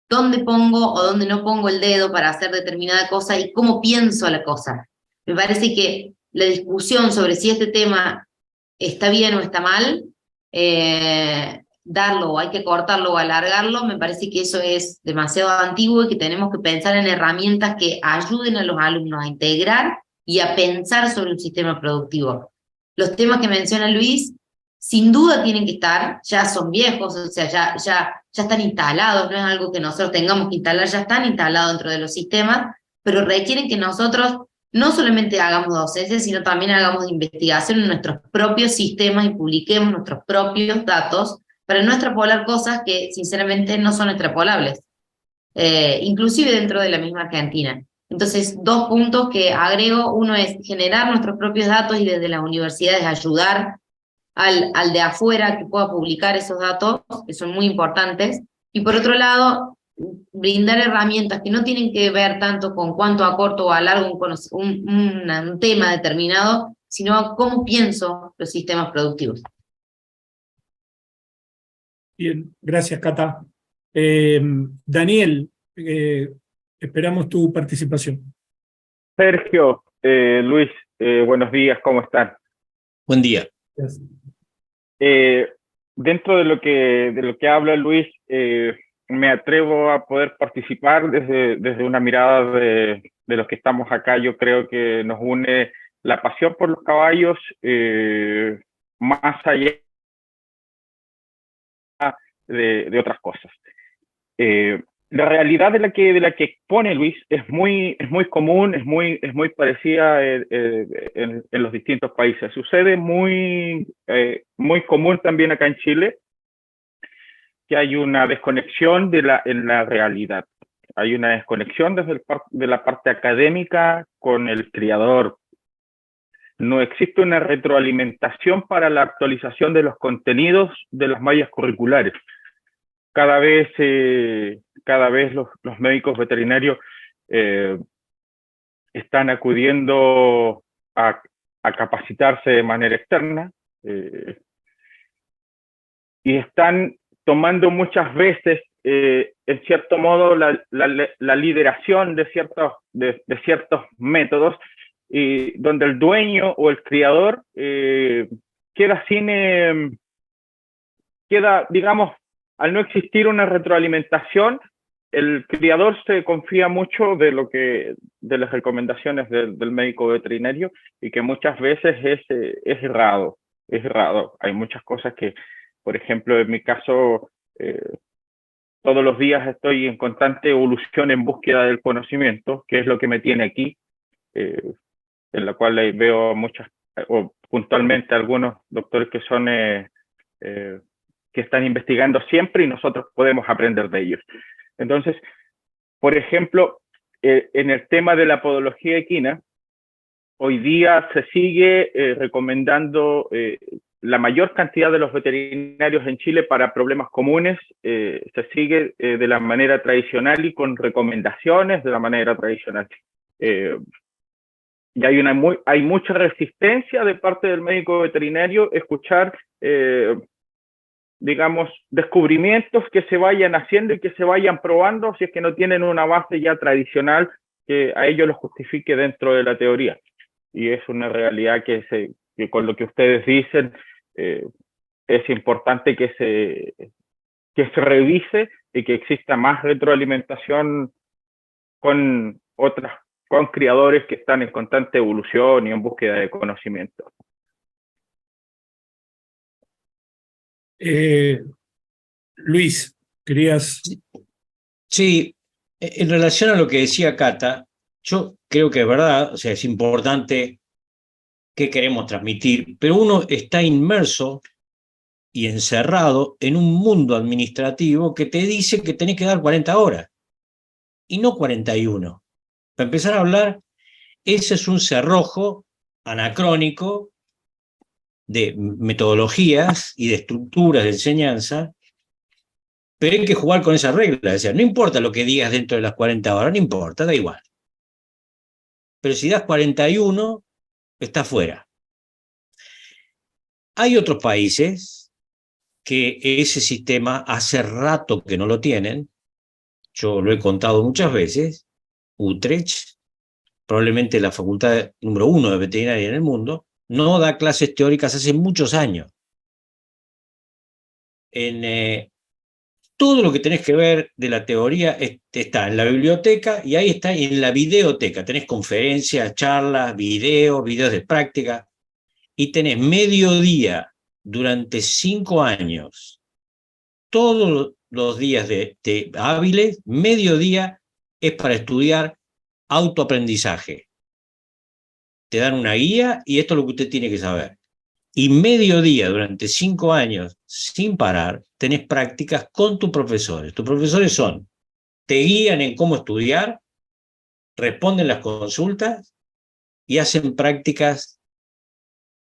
dónde pongo o dónde no pongo el dedo para hacer determinada cosa y cómo pienso la cosa. Me parece que la discusión sobre si este tema está bien o está mal, darlo o hay que cortarlo o alargarlo, me parece que eso es demasiado antiguo y que tenemos que pensar en herramientas que ayuden a los alumnos a integrar y a pensar sobre un sistema productivo. Los temas que menciona Luis, sin duda tienen que estar, ya son viejos, o sea, ya están instalados, no es algo que nosotros tengamos que instalar, ya están instalados dentro de los sistemas, pero requieren que nosotros no solamente hagamos docencia, sino también hagamos investigación en nuestros propios sistemas y publiquemos nuestros propios datos para no extrapolar cosas que sinceramente no son extrapolables, inclusive dentro de la misma Argentina. Entonces, 2 puntos que agrego: uno es generar nuestros propios datos y desde las universidades ayudar al de afuera que pueda publicar esos datos, que son muy importantes, y por otro lado, brindar herramientas que no tienen que ver tanto con cuánto a corto o a largo un tema determinado, sino cómo pienso los sistemas productivos. Bien, gracias, Cata. Daniel, esperamos tu participación. Sergio, Luis, buenos días, ¿cómo están? Buen día. Gracias. Dentro de lo que habla Luis, me atrevo a poder participar desde una mirada de los que estamos acá. Yo creo que nos une la pasión por los caballos, más allá de otras cosas. La realidad de la que expone Luis es muy común, es muy parecida en los distintos países. Sucede muy común también acá en Chile, que hay una desconexión en la realidad. Hay una desconexión de la parte académica con el criador. No existe una retroalimentación para la actualización de los contenidos de las mallas curriculares. Cada vez los médicos veterinarios están acudiendo a capacitarse de manera externa y están tomando muchas veces, en cierto modo, la lideración de ciertos métodos, y donde el dueño o el criador queda, digamos, al no existir una retroalimentación, el criador se confía mucho de las recomendaciones del médico veterinario, y que muchas veces es errado. Hay muchas cosas que, por ejemplo, en mi caso, todos los días estoy en constante evolución en búsqueda del conocimiento, que es lo que me tiene aquí, en la cual veo o puntualmente algunos doctores que son que están investigando siempre, y nosotros podemos aprender de ellos. Entonces, por ejemplo, en el tema de la podología equina, hoy día se sigue recomendando la mayor cantidad de los veterinarios en Chile para problemas comunes, se sigue de la manera tradicional y con recomendaciones de la manera tradicional. Y hay mucha resistencia de parte del médico veterinario escuchar, digamos, descubrimientos que se vayan haciendo y que se vayan probando, si es que no tienen una base ya tradicional que a ellos los justifique dentro de la teoría. Y es una realidad que con lo que ustedes dicen, es importante que se revise y que exista más retroalimentación con criadores que están en constante evolución y en búsqueda de conocimiento. Luis, querías... Sí, En relación a lo que decía Cata, yo creo que es verdad, o sea, es importante qué queremos transmitir, pero uno está inmerso y encerrado en un mundo administrativo que te dice que tenés que dar 40 horas y no 41. Para empezar a hablar, ese es un cerrojo anacrónico de metodologías y de estructuras de enseñanza, pero hay que jugar con esas reglas. Es decir, no importa lo que digas dentro de las 40 horas, no importa, da igual. Pero si das 41, está fuera. Hay otros países que ese sistema hace rato que no lo tienen. Yo lo he contado muchas veces. Utrecht, probablemente la facultad número 1 de veterinaria en el mundo, no da clases teóricas hace muchos años. Todo lo que tenés que ver de la teoría está en la biblioteca y ahí está en la videoteca. Tenés conferencias, charlas, videos de práctica y tenés mediodía durante 5 años, todos los días de hábiles, mediodía es para estudiar autoaprendizaje. Te dan una guía y esto es lo que usted tiene que saber. Y mediodía durante 5 años, sin parar, tenés prácticas con tus profesores. Tus profesores te guían en cómo estudiar, responden las consultas y hacen prácticas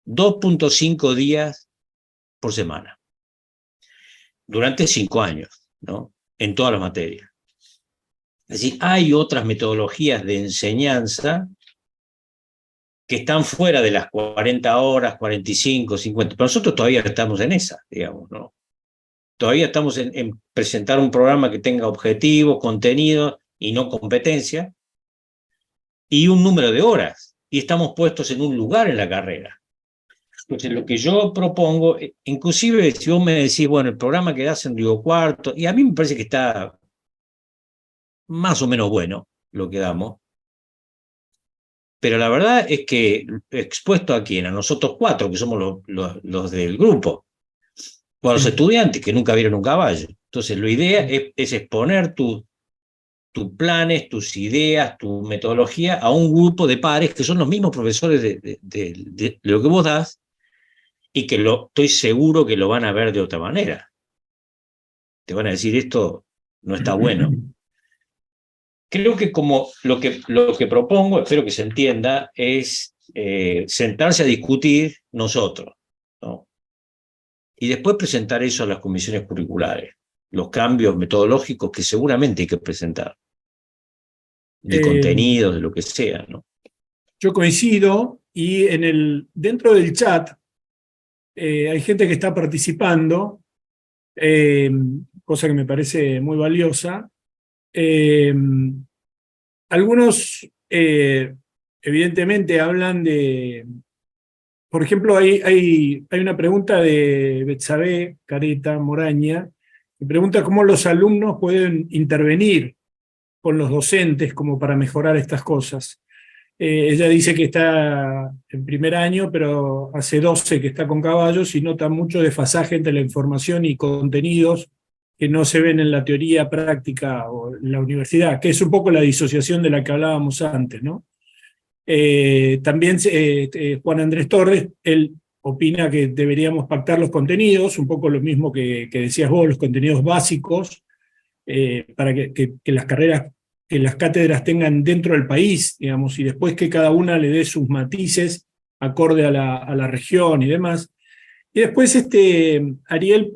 2.5 días por semana. Durante 5 años, ¿no? En todas las materias. Es decir, hay otras metodologías de enseñanza que están fuera de las 40 horas, 45, 50. Pero nosotros todavía estamos en esa, digamos, ¿no? Todavía estamos en presentar un programa que tenga objetivos, contenido y no competencia, y un número de horas. Y estamos puestos en un lugar en la carrera. Entonces, lo que yo propongo, inclusive si vos me decís, bueno, el programa que das en Río Cuarto, y a mí me parece que está más o menos bueno lo que damos, pero la verdad es que expuesto a quién, a nosotros 4, que somos los del grupo, o a los estudiantes que nunca vieron un caballo. Entonces, la idea es exponer tus planes, tus ideas, tu metodología a un grupo de pares que son los mismos profesores de lo que vos das y que estoy seguro que lo van a ver de otra manera. Te van a decir, esto no está bueno. Creo que como lo que propongo, espero que se entienda, es sentarse a discutir nosotros, ¿no? Y después presentar eso a las comisiones curriculares, los cambios metodológicos que seguramente hay que presentar, de contenidos, de lo que sea, ¿no? Yo coincido, y dentro del chat hay gente que está participando, cosa que me parece muy valiosa. Algunos evidentemente hablan de, por ejemplo, hay una pregunta de Betsabe Careta Moraña, que pregunta cómo los alumnos pueden intervenir con los docentes como para mejorar estas cosas. Ella dice que está en primer año, pero hace 12 que está con caballos y nota mucho desfasaje entre la información y contenidos que no se ven en la teoría práctica o en la universidad, que es un poco la disociación de la que hablábamos antes, ¿no? También Juan Andrés Torres, él opina que deberíamos pactar los contenidos, un poco lo mismo que decías vos, los contenidos básicos, para que las carreras, que las cátedras tengan dentro del país, digamos, y después que cada una le dé sus matices acorde a la región y demás. Y después Ariel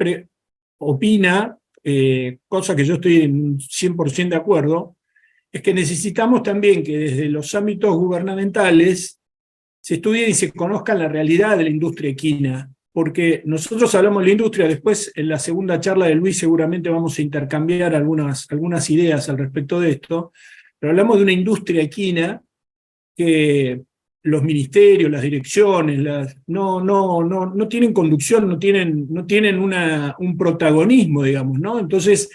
opina, cosa que yo estoy en 100% de acuerdo, es que necesitamos también que desde los ámbitos gubernamentales se estudie y se conozca la realidad de la industria equina, porque nosotros hablamos de la industria, después en la segunda charla de Luis seguramente vamos a intercambiar algunas ideas al respecto de esto, pero hablamos de una industria equina que los ministerios, las direcciones, no tienen conducción, no tienen un protagonismo, digamos, ¿no? Entonces,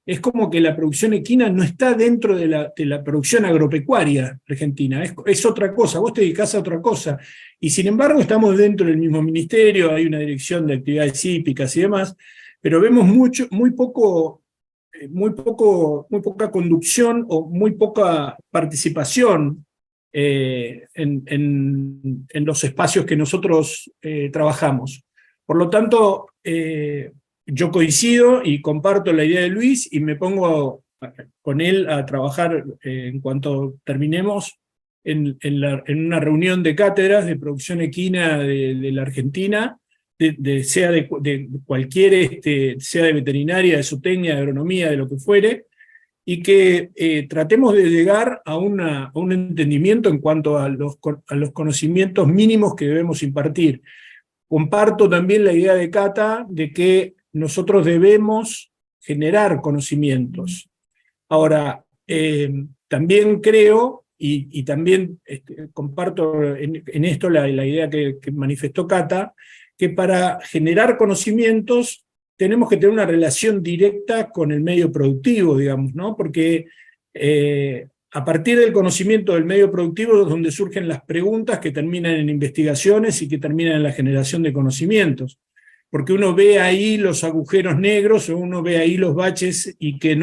es como que la producción equina no está dentro de la producción agropecuaria argentina, es otra cosa, vos te dedicás a otra cosa, y sin embargo estamos dentro del mismo ministerio, hay una dirección de actividades hípicas y demás, pero vemos muy poco muy poca conducción o muy poca participación en los espacios que nosotros trabajamos. Por lo tanto, yo coincido y comparto la idea de Luis y me pongo con él a trabajar en cuanto terminemos en una reunión de cátedras de producción equina de la Argentina, sea de cualquier, sea de veterinaria, de zootecnia, de agronomía, de lo que fuere, y que tratemos de llegar a un entendimiento en cuanto a los conocimientos mínimos que debemos impartir. Comparto también la idea de Cata de que nosotros debemos generar conocimientos. Ahora, también creo, y también comparto en esto la idea que manifestó Cata, que para generar conocimientos tenemos que tener una relación directa con el medio productivo, digamos, ¿no? Porque a partir del conocimiento del medio productivo es donde surgen las preguntas que terminan en investigaciones y que terminan en la generación de conocimientos. Porque uno ve ahí los agujeros negros o uno ve ahí los baches y que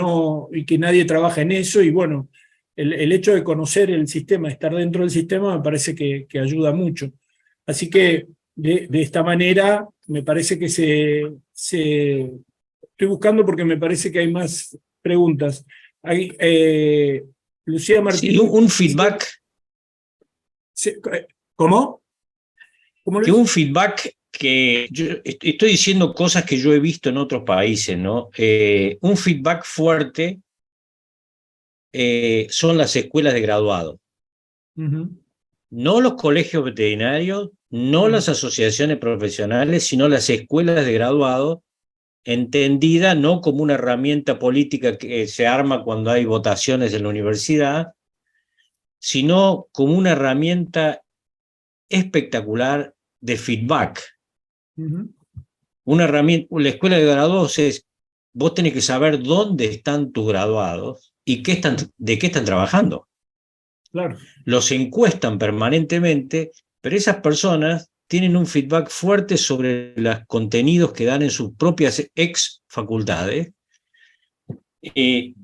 nadie trabaja en eso, y bueno, el hecho de conocer el sistema, estar dentro del sistema, me parece que ayuda mucho. Así que de esta manera me parece que estoy buscando porque me parece que hay más preguntas. Lucía Martínez. Sí, un feedback. ¿Cómo? Que un feedback que yo estoy diciendo cosas que yo he visto en otros países, ¿no? Un feedback fuerte son las escuelas de graduado. No los colegios veterinarios, no las asociaciones profesionales, sino las escuelas de graduado, entendida no como una herramienta política que se arma cuando hay votaciones en la universidad, sino como una herramienta espectacular de feedback. Una herramienta, la escuela de graduados es, vos tenés que saber dónde están tus graduados y de qué están trabajando. Claro. Los encuestan permanentemente, pero esas personas tienen un feedback fuerte sobre los contenidos que dan en sus propias ex facultades. Y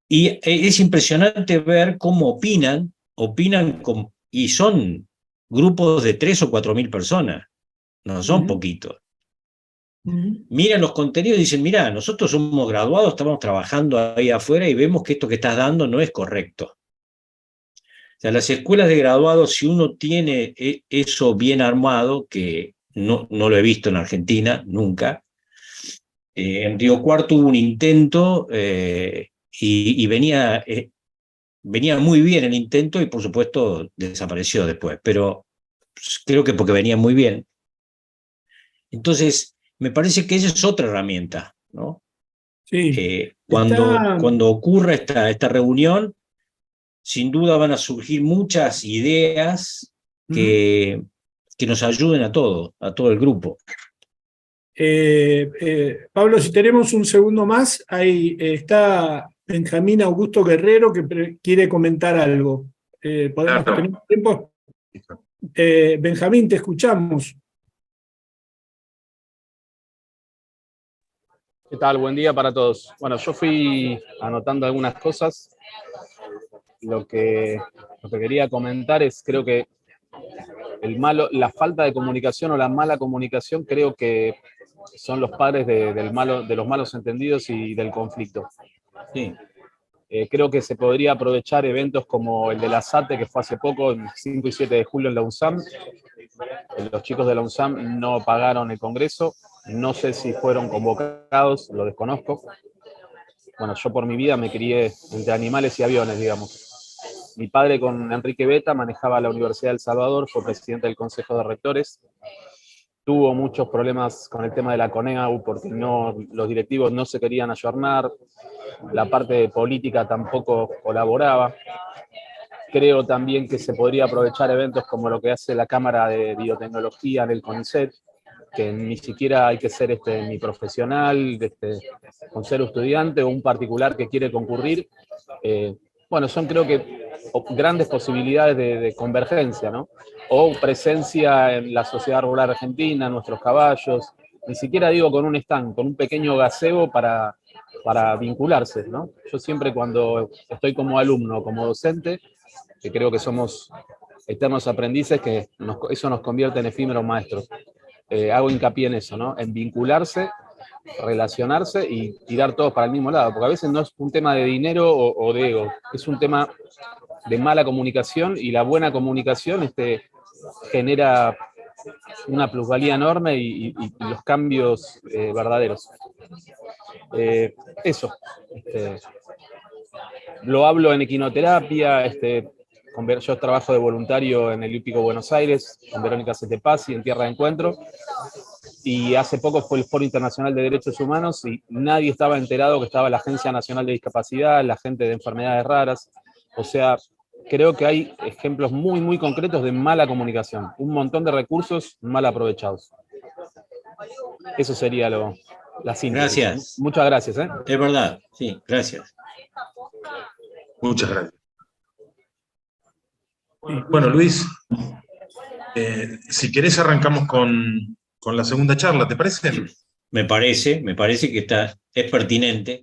es impresionante ver cómo opinan y son grupos de 3 o 4 mil personas, no son poquitos. Miran los contenidos y dicen, mira, nosotros somos graduados, estamos trabajando ahí afuera y vemos que esto que estás dando no es correcto. O sea, las escuelas de graduados, si uno tiene eso bien armado, que no lo he visto en Argentina, nunca. En Río Cuarto hubo un intento y venía muy bien el intento y por supuesto desapareció después, pero creo que porque venía muy bien. Entonces, me parece que esa es otra herramienta, ¿no? Sí. Cuando ocurra esta reunión, sin duda van a surgir muchas ideas que nos ayuden a todo el grupo. Pablo, si tenemos un segundo más, ahí está Benjamín Augusto Guerrero que quiere comentar algo. ¿Podemos tener tiempo? Benjamín, te escuchamos. ¿Qué tal? Buen día para todos. Bueno, yo fui anotando algunas cosas. Lo que quería comentar es, creo que la falta de comunicación o la mala comunicación, creo que son los padres de los malos entendidos y del conflicto. Sí. Creo que se podría aprovechar eventos como el de la SATE, que fue hace poco, el 5 y 7 de julio en la UNSAM. Los chicos de la UNSAM no pagaron el congreso. No sé si fueron convocados, lo desconozco. Bueno, yo por mi vida me crié entre animales y aviones, digamos. Mi padre con Enrique Beta manejaba la Universidad de El Salvador, fue presidente del Consejo de Rectores. Tuvo muchos problemas con el tema de la CONEAU porque los directivos no se querían ayornar, la parte política tampoco colaboraba. Creo también que se podría aprovechar eventos como lo que hace la Cámara de Biotecnología en el CONICET, que ni siquiera hay que ser ni profesional, con ser estudiante o un particular que quiere concurrir. Bueno, son creo que grandes posibilidades de convergencia, ¿no? O presencia en la sociedad rural argentina, nuestros caballos, ni siquiera digo con un stand, con un pequeño gazebo para para vincularse, ¿no? Yo siempre cuando estoy como alumno, como docente, que creo que somos eternos aprendices, que eso nos convierte en efímeros maestros. Hago hincapié en eso, ¿no? En vincularse, relacionarse y tirar todos para el mismo lado, porque a veces no es un tema de dinero o de ego, es un tema de mala comunicación, y la buena comunicación genera una plusvalía enorme y los cambios verdaderos. Eso. Lo hablo en equinoterapia, yo trabajo de voluntario en el Hípico Buenos Aires, con Verónica Setepasi, en Tierra de Encuentro, y hace poco fue el Foro Internacional de Derechos Humanos y nadie estaba enterado que estaba la Agencia Nacional de Discapacidad, la gente de enfermedades raras. O sea, creo que hay ejemplos muy, muy concretos de mala comunicación, un montón de recursos mal aprovechados. Eso sería la síntesis. Gracias. Muchas gracias. Es verdad, sí, gracias. Muchas gracias. Bueno, Luis, si querés arrancamos con la segunda charla, ¿te parece? Me parece que es pertinente.